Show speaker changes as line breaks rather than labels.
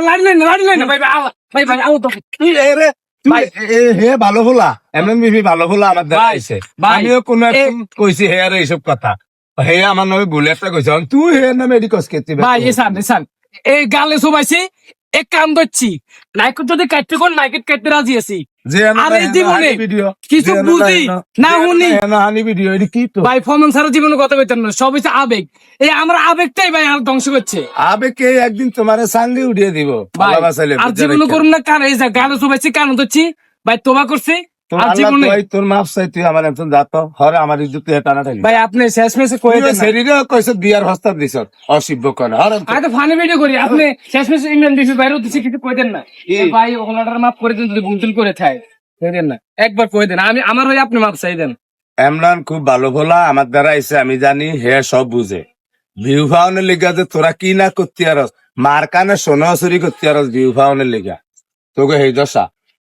লাড়ি না ভাই ভাই ভাই আও তো
হে ভালো হলা এমন বিবি ভালো হলা আমার দ্বারা আইছে আমিও কোন কইছি হে আর এইসব কথা হে আমার নামে ভুল একটা কইছে তুই হে নামে এডিকস কেতি
ভাই এসান এই গালে সবাইছি এক কাম করছি নাইকট যদি কাটতে কোন নাইকট কাটতে রাজি আছি আর এই জীবনে কিছু বুঝি না শুনি
হানি ভিডিও এডি কি তো
ভাই ফমন সারা জীবনে কথা কইতেন না সব হচ্ছে আবেগ এই আমরা আবেগটাই ভাই আর ধ্বংস করছে
আবেকে একদিন তোমারে সাঙ্গে উঠিয়ে দিব ভালোবাসাইলে
আর জীবনে করুন না কার এই গালে সবাইছি কান ধরছি ভাই তোবা করছি আর জীবনে
তোর মাপ চাই তুই আমার একজন যাত হরে আমার ইজ্জত টানা ঠালি
ভাই আপনি শেষ মেসে কই দেন
শরীরে কইছে বিয়ার হস্তাব দিছ অসিব্য কোন হরে
আরে ফানি ভিডিও করি আপনি শেষ মেসে ইংল্যান্ড দিছি বাইরে দিছি কিছু কই দেন না ভাই ওগুলাটার মাপ করে দেন যদি ভুল করে থাকে কই দেন না একবার কই দেন আমি আমার হই আপনি মাপ চাই দেন
এমরান খুব ভালো ভোলা আমার দ্বারা আইসে আমি জানি হে সব বুঝে ভিউ ভাওনের লিগা যে তোরা কি না করতে আরস মার কানে সোনা চুরি করতে আরস ভিউ ভাওনের লিগা তোকে সেই দশা